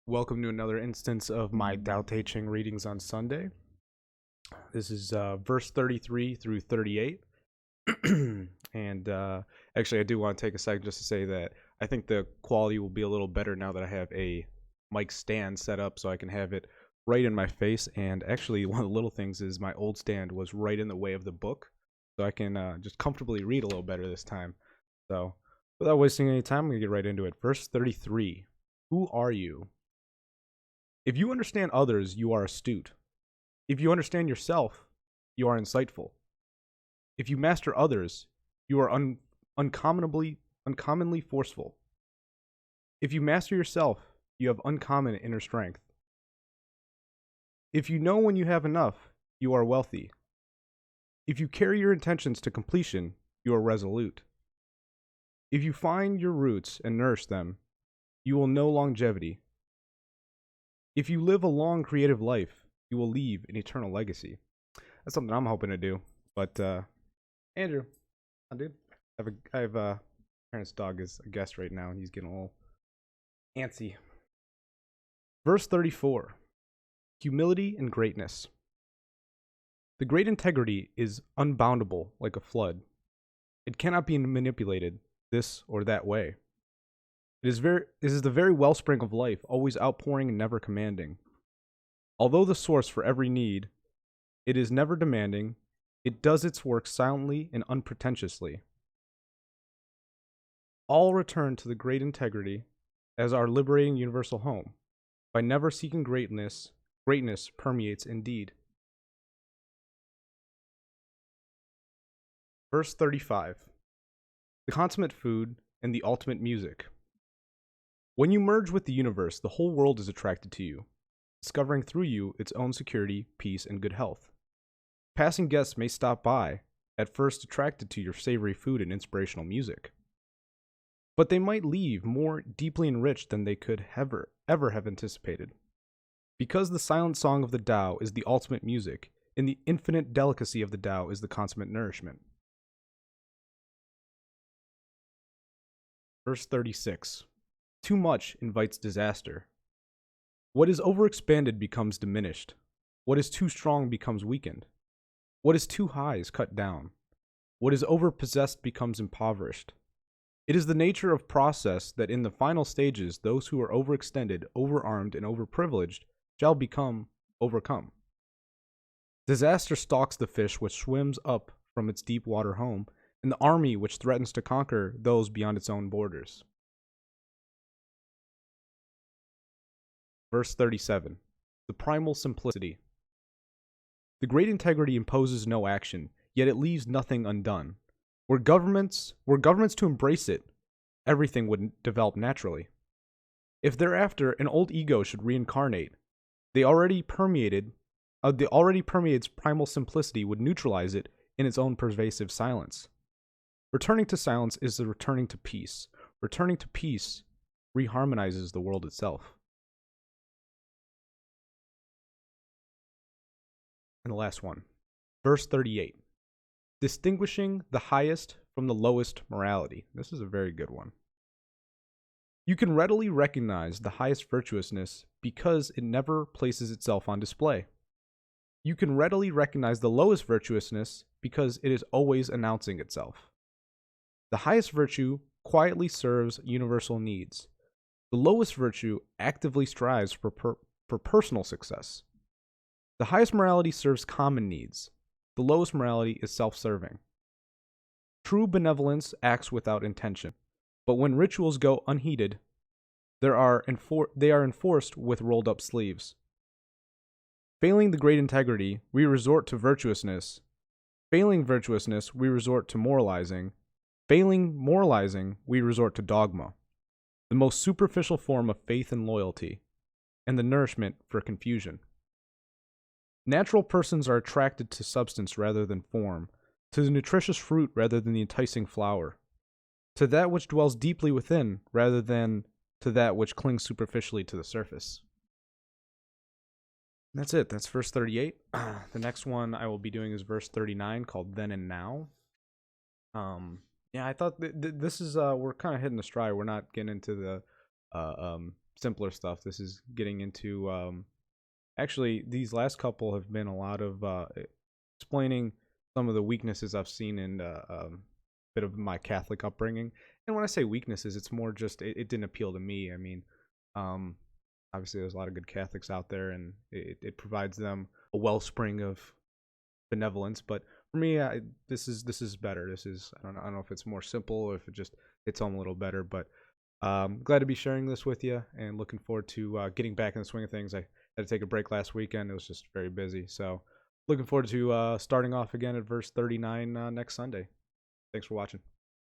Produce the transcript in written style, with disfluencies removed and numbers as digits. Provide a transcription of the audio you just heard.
Welcome to another instance of my Tao Te Ching readings on Sunday. This is verse 33 through 38. and actually, I do want to take a second just to say that I think the quality will be a little better now that I have a mic stand set up so I can have it right in my face. And actually, one of the little things is my old stand was right in the way of the book, so I can just comfortably read a little better this time. So, without wasting any time, I'm going to get right into it. Verse 33. Who are you? If you understand others, you are astute. If you understand yourself, you are insightful. If you master others, you are uncommonly forceful. If you master yourself, you have uncommon inner strength. If you know when you have enough, you are wealthy. If you carry your intentions to completion, you are resolute. If you find your roots and nourish them, you will know longevity. If you live a long creative life, you will leave an eternal legacy. That's something I'm hoping to do. But Andrew, dude, I have parents' dog is a guest right now, and he's getting a little antsy. Verse 34: Humility and greatness. The great integrity is unboundable like a flood. It cannot be manipulated this or that way. This is the very wellspring of life, always outpouring and never commanding. Although the source for every need, it is never demanding. It does its work silently and unpretentiously. All return to the great integrity as our liberating universal home. By never seeking greatness permeates indeed. Verse 35. The consummate food and the ultimate music. When you merge with the universe, the whole world is attracted to you, discovering through you its own security, peace, and good health. Passing guests may stop by, at first attracted to your savory food and inspirational music. But they might leave more deeply enriched than they could ever have anticipated. Because the silent song of the Tao is the ultimate music, and the infinite delicacy of the Tao is the consummate nourishment. Verse 36. Too much invites disaster. What is overexpanded becomes diminished. What is too strong becomes weakened. What is too high is cut down. What is overpossessed becomes impoverished. It is the nature of process that in the final stages, those who are overextended, overarmed, and overprivileged shall become overcome. Disaster stalks the fish which swims up from its deep water home, and the army which threatens to conquer those beyond its own borders. Verse 37. The primal simplicity. The great integrity imposes no action, yet it leaves nothing undone. Were governments to embrace it, everything would develop naturally. If thereafter an old ego should reincarnate, the already permeates primal simplicity would neutralize it in its own pervasive silence. Returning to silence is the returning to peace. Returning to peace reharmonizes the world itself. And the last one, verse 38. Distinguishing the highest from the lowest morality. This is a very good one. You can readily recognize the highest virtuousness because it never places itself on display. You can readily recognize the lowest virtuousness because it is always announcing itself. The highest virtue quietly serves universal needs. The lowest virtue actively strives for personal success. The highest morality serves common needs. The lowest morality is self-serving. True benevolence acts without intention, but when rituals go unheeded, they are enforced with rolled-up sleeves. Failing the great integrity, we resort to virtuousness. Failing virtuousness, we resort to moralizing. Failing moralizing, we resort to dogma, the most superficial form of faith and loyalty, and the nourishment for confusion. Natural persons are attracted to substance rather than form, to the nutritious fruit rather than the enticing flower, to that which dwells deeply within rather than to that which clings superficially to the surface. And that's it. That's verse 38. The next one I will be doing is verse 39, called Then and Now. Yeah, I thought this is we're kind of hitting the stride. We're not getting into the simpler stuff. This is getting into actually, these last couple have been a lot of explaining some of the weaknesses I've seen in bit of my Catholic upbringing. And when I say weaknesses, it's more just it didn't appeal to me. I mean, um, obviously there's a lot of good Catholics out there, and it provides them a wellspring of benevolence. But for me, this is better. I don't know if it's more simple or if it just hits home a little better. But glad to be sharing this with you, and looking forward to getting back in the swing of things. I had to take a break last weekend. It was just very busy. So looking forward to starting off again at verse 39 next Sunday. Thanks for watching.